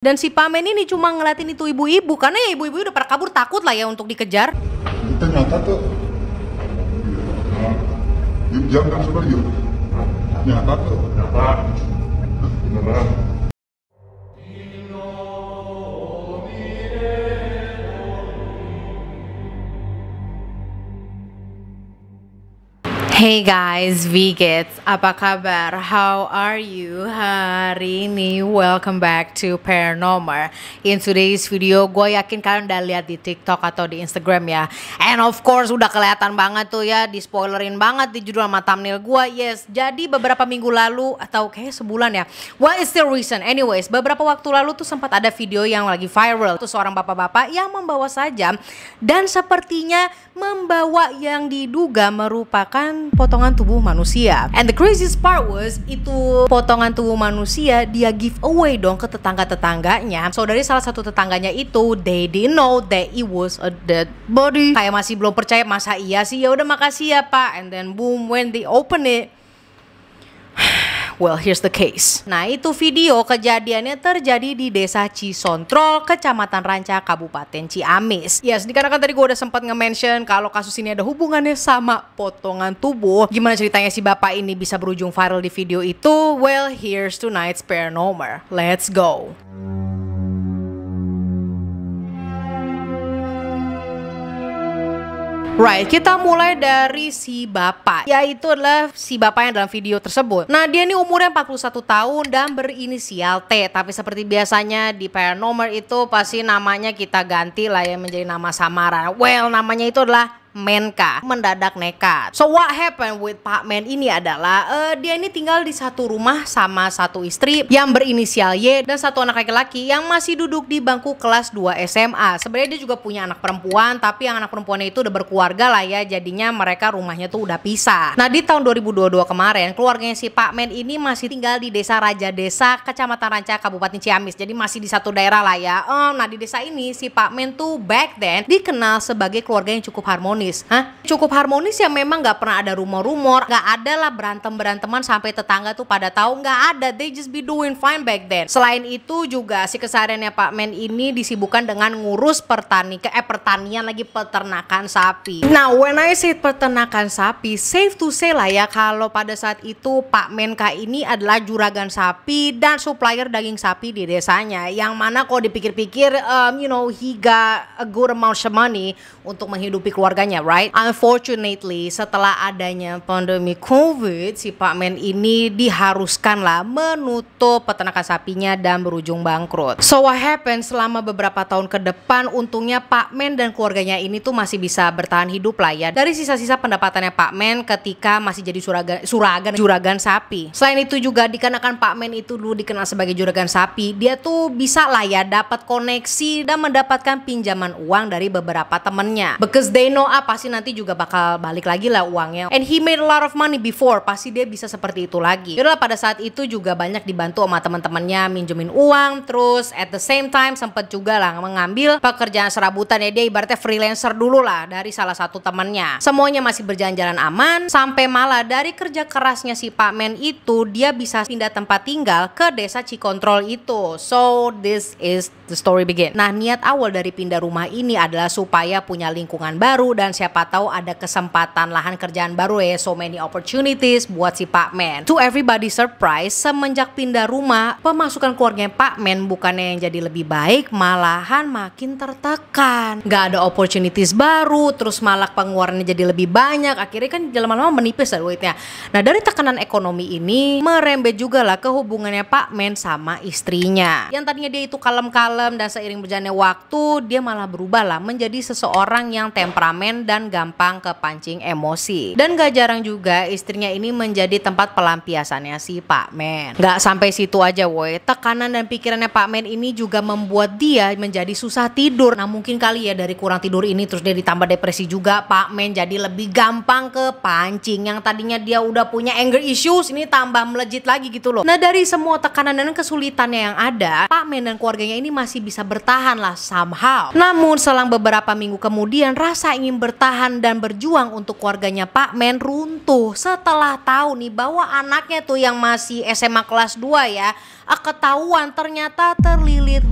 Dan si Pak Men ini cuma ngeliatin itu ibu-ibu, karena ya ibu-ibu udah pada kabur, takut lah ya untuk dikejar. Kita nyata tuh, jangan seperti itu. Nyata tuh, nyata, beneran. Hey guys, Vigits, apa kabar? How are you hari ini? Welcome back to Paranormal. In today's video, gue yakin kalian udah lihat di TikTok atau di Instagram ya. And of course udah kelihatan banget tuh ya, di spoilerin banget di judul sama thumbnail gue. Yes, jadi beberapa minggu lalu atau kayak sebulan ya. Well, it's still recent. Anyways, beberapa waktu lalu tuh sempat ada video yang lagi viral. Tuh seorang bapak-bapak yang membawa sajam dan sepertinya membawa yang diduga merupakan potongan tubuh manusia. And the craziest part was, itu potongan tubuh manusia dia give away dong ke tetangga-tetangganya. So dari salah satu tetangganya itu, they didn't know that it was a dead body. Kayak masih belum percaya, masa iya sih? Ya udah makasih ya Pak. And then boom, when they open it, well, here's the case. Nah, itu video kejadiannya terjadi di Desa Cisontrol, Kecamatan Ranca, Kabupaten Ciamis. Yes, dikarenakan tadi gue udah sempat nge-mention kalau kasus ini ada hubungannya sama potongan tubuh. Gimana ceritanya si bapak ini bisa berujung viral di video itu? Well, here's tonight's Paranormal. Let's go. Right, kita mulai dari si bapak, yaitu adalah si bapak yang dalam video tersebut. Nah, dia ini umurnya 41 tahun dan berinisial T. Tapi seperti biasanya di Paranormal itu pasti namanya kita ganti lah ya menjadi nama samaran. Well, namanya itu adalah Menka, mendadak nekat. So what happened with Pak Men ini adalah dia ini tinggal di satu rumah sama satu istri yang berinisial Y dan satu anak laki-laki yang masih duduk di bangku kelas 2 SMA. Sebenarnya dia juga punya anak perempuan, tapi yang anak perempuannya itu udah berkeluarga lah ya, jadinya mereka rumahnya tuh udah pisah. Nah, di tahun 2022 kemarin keluarganya si Pak Men ini masih tinggal di Desa Raja Desa, Kecamatan Ranca, Kabupaten Ciamis. Jadi masih di satu daerah lah ya. Nah, di desa ini si Pak Men tuh back then dikenal sebagai keluarga yang cukup harmonis. Cukup harmonis ya, memang gak pernah ada rumor-rumor, gak ada lah berantem-beranteman sampai tetangga tuh pada tahu, gak ada. They just be doing fine back then. Selain itu juga si kesehariannya Pak Men ini disibukkan dengan ngurus pertanian lagi, peternakan sapi. Nah, when I say peternakan sapi, safe to say lah ya kalau pada saat itu Pak Menka ini adalah juragan sapi dan supplier daging sapi di desanya, yang mana kalau dipikir-pikir he got a good amount of money untuk menghidupi keluarganya, right? Unfortunately, setelah adanya pandemi COVID, si Pak Men ini diharuskan lah menutup peternakan sapinya dan berujung bangkrut. So what happened selama beberapa tahun ke depan, untungnya Pak Men dan keluarganya ini tuh masih bisa bertahan hidup lah ya dari sisa-sisa pendapatannya Pak Men ketika masih jadi juragan sapi. Selain itu juga dikarenakan Pak Men itu dulu dikenal sebagai juragan sapi, dia tuh bisa lah ya dapat koneksi dan mendapatkan pinjaman uang dari beberapa temennya. Because they know pasti nanti juga bakal balik lagi lah uangnya. And he made a lot of money before, pasti dia bisa seperti itu lagi. Yaudah, pada saat itu juga banyak dibantu sama teman-temannya minjemin uang, terus at the same time sempat juga lah mengambil pekerjaan serabutan ya, dia ibaratnya freelancer dulu lah dari salah satu temannya. Semuanya masih berjalan-jalan aman, sampai malah dari kerja kerasnya si Pak Men itu dia bisa pindah tempat tinggal ke Desa Cikontrol itu. So this is the story begin. Nah, niat awal dari pindah rumah ini adalah supaya punya lingkungan baru dan siapa tahu ada kesempatan lahan kerjaan baru ya, so many opportunities buat si Pak Men. To everybody surprise, semenjak pindah rumah, pemasukan keluarganya Pak Men bukannya yang jadi lebih baik, malahan makin tertekan. Gak ada opportunities baru, terus malah pengeluarannya jadi lebih banyak. Akhirnya kan lama-lama menipis lah duitnya. Nah, dari tekanan ekonomi ini merembet juga lah ke hubungannya Pak Men sama istrinya. Yang tadinya dia itu kalem-kalem dan seiring berjalannya waktu, dia malah berubah lah menjadi seseorang yang temperamen dan gampang kepancing emosi. Dan gak jarang juga istrinya ini menjadi tempat pelampiasannya si Pak Men. Gak sampai situ aja woy, tekanan dan pikirannya Pak Men ini juga membuat dia menjadi susah tidur. Nah, mungkin kali ya dari kurang tidur ini terus dia ditambah depresi juga, Pak Men jadi lebih gampang kepancing. Yang tadinya dia udah punya anger issues, ini tambah melejit lagi gitu loh. Nah, dari semua tekanan dan kesulitannya yang ada, Pak Men dan keluarganya ini masih masih bisa bertahan lah somehow. Namun selang beberapa minggu kemudian rasa ingin bertahan dan berjuang untuk keluarganya Pak Men runtuh setelah tahu nih bahwa anaknya tuh yang masih SMA kelas 2 ya, ketahuan ternyata terlilit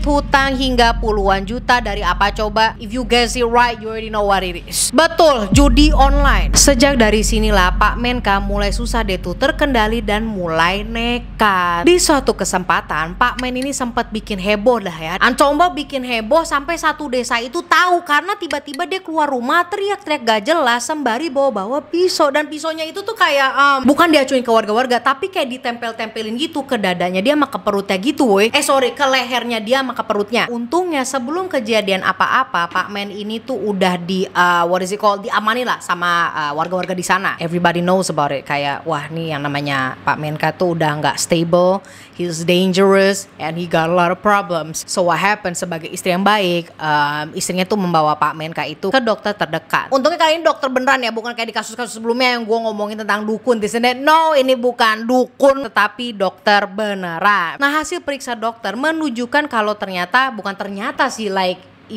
hutang hingga puluhan juta. Dari apa coba? If you guess it right, you already know what it is. Betul, judi online. Sejak dari sinilah Pak Menka mulai susah deh tuh terkendali dan mulai nekat. Di suatu kesempatan Pak Men ini sempat bikin heboh dah ya. Coba bikin heboh sampai satu desa itu tahu karena tiba-tiba dia keluar rumah teriak-teriak gak jelas sembari bawa-bawa pisau, dan pisaunya itu tuh kayak bukan diacuin ke warga-warga tapi kayak ditempel-tempelin gitu ke dadanya dia sama ke perutnya gitu woi. Ke lehernya dia sama ke perutnya. Untungnya sebelum kejadian apa-apa Pak Men ini tuh udah diamani lah sama warga-warga di sana. Everybody knows about it, kayak wah nih yang namanya Pak Menka tuh udah nggak stable, he's dangerous and he got a lot of problems. So what happened, sebagai istri yang baik, istrinya tuh membawa Pak Menka itu ke dokter terdekat. Untungnya kali ini dokter beneran ya, bukan kayak di kasus-kasus sebelumnya yang gue ngomongin tentang dukun di sini. No, ini bukan dukun tetapi dokter beneran. Nah, hasil periksa dokter menunjukkan kalau ternyata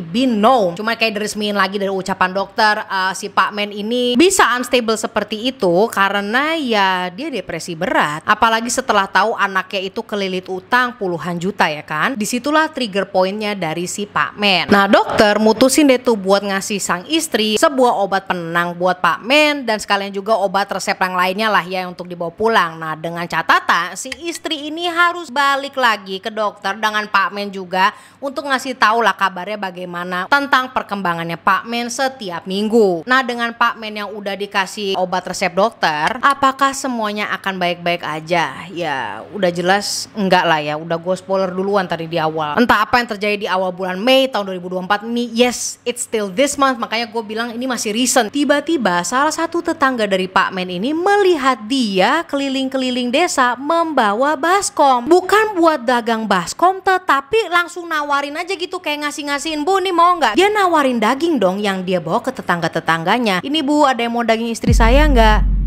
been known, cuma kayak diresmiin lagi dari ucapan dokter, si Pak Men ini bisa unstable seperti itu karena ya dia depresi berat, apalagi setelah tahu anaknya itu kelilit utang puluhan juta ya kan. Disitulah trigger pointnya dari si Pak Men. Nah, dokter mutusin deh tuh buat ngasih sang istri sebuah obat penenang buat Pak Men dan sekalian juga obat resep yang lainnya lah ya untuk dibawa pulang. Nah, dengan catatan si istri ini harus balik lagi ke dokter dengan Pak Men juga untuk ngasih tahu lah kabarnya bagaimana tentang perkembangannya Pak Men setiap minggu. Nah, dengan Pak Men yang udah dikasih obat resep dokter, apakah semuanya akan baik-baik aja? Ya udah jelas enggak lah ya, udah gue spoiler duluan tadi di awal. Entah apa yang terjadi di awal bulan Mei tahun 2024 ini, yes it's still this month, makanya gue bilang ini masih recent. Tiba-tiba salah satu tetangga dari Pak Men ini melihat dia keliling-keliling desa membawa baskom. Bukan buat dagang baskom tetapi langsung nawarin aja gitu, kayak ngasih-ngasihin, "Bu, nih mau nggak?" Dia nawarin daging dong yang dia bawa ke tetangga-tetangganya. "Ini Bu, ada yang mau daging istri saya nggak?"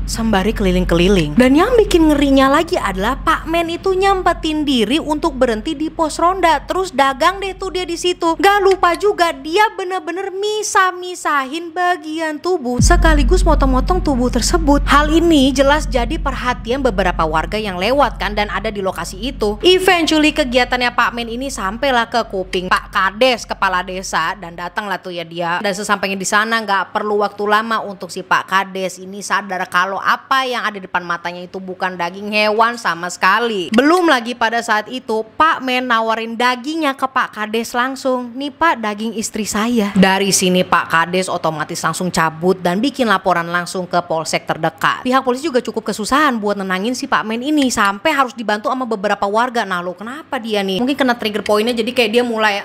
Sembari keliling-keliling. Dan yang bikin ngerinya lagi adalah Pak Men itu nyempetin diri untuk berhenti di pos ronda, terus dagang deh tuh dia di situ. Gak lupa juga dia bener-bener misah-misahin bagian tubuh sekaligus motong-motong tubuh tersebut. Hal ini jelas jadi perhatian beberapa warga yang lewat kan dan ada di lokasi itu. Eventually kegiatannya Pak Men ini sampailah ke kuping Pak Kades, kepala desa, dan datanglah tuh ya dia. Dan sesampainya di sana nggak perlu waktu lama untuk si Pak Kades ini sadar kalau apa yang ada di depan matanya itu bukan daging hewan sama sekali. Belum lagi pada saat itu Pak Men nawarin dagingnya ke Pak Kades langsung. "Nih Pak, daging istri saya." Dari sini Pak Kades otomatis langsung cabut dan bikin laporan langsung ke polsek terdekat. Pihak polisi juga cukup kesusahan buat nenangin si Pak Men ini sampai harus dibantu sama beberapa warga. Nah lo kenapa dia nih? Mungkin kena trigger pointnya jadi kayak dia mulai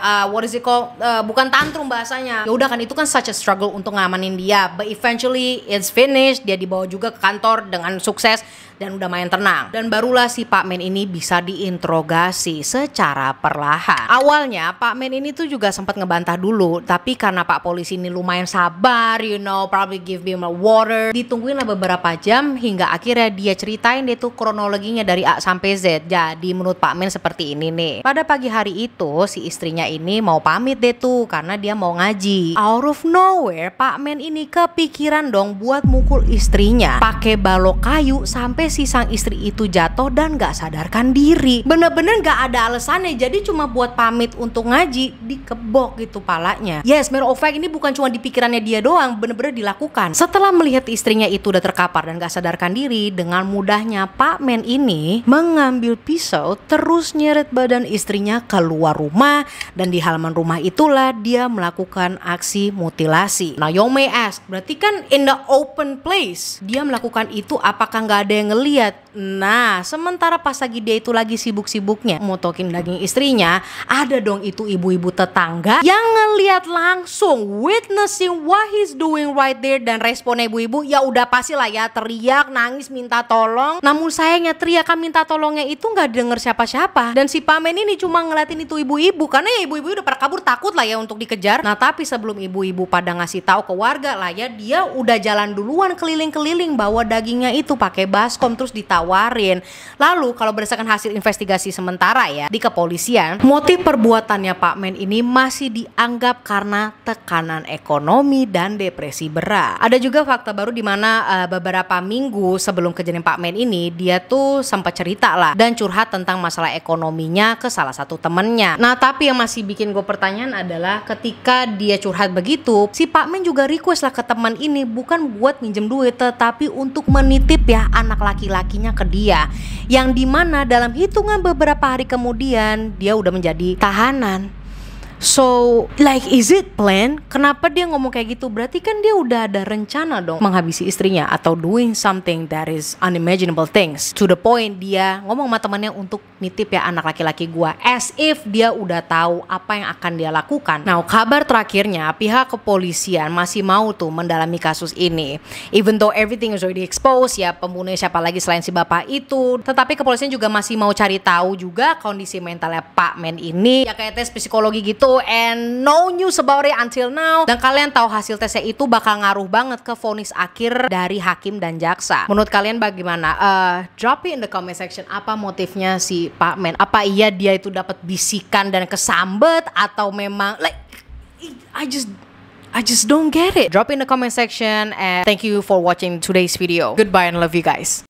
bukan tantrum bahasanya. Ya udah kan, itu kan such a struggle untuk ngamanin dia. But eventually it's finished. Dia dibawa juga ke kantor dengan sukses dan udah main tenang. Dan barulah si Pak Men ini bisa diinterogasi secara perlahan. Awalnya Pak Men ini tuh juga sempat ngebantah dulu, tapi karena Pak polisi ini lumayan sabar, probably give him a water, ditungguin lah beberapa jam hingga akhirnya dia ceritain deh tuh kronologinya dari A sampai Z. Jadi menurut Pak Men seperti ini nih. Pada pagi hari itu si istrinya ini mau pamit deh tuh karena dia mau ngaji. Out of nowhere Pak Men ini kepikiran dong buat mukul istrinya pakai balok kayu sampai si sang istri itu jatuh dan gak sadarkan diri. Bener-bener gak ada alasannya, jadi cuma buat pamit untuk ngaji dikebok gitu palanya. Yes, matter of fact ini bukan cuma di pikirannya dia doang, bener-bener dilakukan. Setelah melihat istrinya itu udah terkapar dan gak sadarkan diri, dengan mudahnya Pak Men ini mengambil pisau terus nyeret badan istrinya keluar rumah, dan di halaman rumah itulah dia melakukan aksi mutilasi. Nah, you may ask, berarti kan in the open place dia melakukan itu, apakah nggak ada yang ngeliat? Nah, sementara pas lagi dia itu lagi sibuk-sibuknya motokin daging istrinya, ada dong itu ibu-ibu tetangga yang ngeliat langsung, witnessing what he's doing right there. Dan responnya ibu-ibu ya udah pasti lah ya, teriak, nangis, minta tolong. Namun sayangnya teriakan minta tolongnya itu nggak denger siapa-siapa, dan si Pak Men ini cuma ngeliatin itu ibu-ibu karena ya ibu-ibu udah pada kabur, takut lah ya untuk dikejar. Nah, tapi sebelum ibu-ibu pada ngasih tahu ke warga lah ya, dia udah jalan duluan keliling-keliling bawa dagingnya itu pakai baskom terus ditawarin ditawarin. Lalu kalau berdasarkan hasil investigasi sementara ya di kepolisian, motif perbuatannya Pak Men ini masih dianggap karena tekanan ekonomi dan depresi berat. Ada juga fakta baru di mana beberapa minggu sebelum kejadian Pak Men ini, dia tuh sempat cerita lah dan curhat tentang masalah ekonominya ke salah satu temennya. Nah tapi yang masih bikin gue pertanyaan adalah ketika dia curhat begitu, si Pak Men juga request lah ke teman ini bukan buat minjem duit, tetapi untuk menitip ya anak laki-lakinya ke dia, yang dimana dalam hitungan beberapa hari kemudian dia udah menjadi tahanan. So, like, is it plan? Kenapa dia ngomong kayak gitu? Berarti kan dia udah ada rencana dong menghabisi istrinya atau doing something that is unimaginable things. To the point dia ngomong sama temannya untuk nitip ya anak laki-laki gua, as if dia udah tahu apa yang akan dia lakukan. Nah, kabar terakhirnya pihak kepolisian masih mau tuh mendalami kasus ini. Even though everything is already exposed ya, pembunuhnya siapa lagi selain si bapak itu, tetapi kepolisian juga masih mau cari tahu juga kondisi mentalnya Pak Men ini. Ya kayak tes psikologi gitu, and no news about it until now. Dan kalian tahu hasil tesnya itu bakal ngaruh banget ke vonis akhir dari hakim dan jaksa. Menurut kalian bagaimana? Drop it in the comment section. Apa motifnya si Pak Men? Apa iya dia itu dapat bisikan dan kesambet, atau memang like I just don't get it. Drop in the comment section, and thank you for watching today's video. Goodbye and love you guys.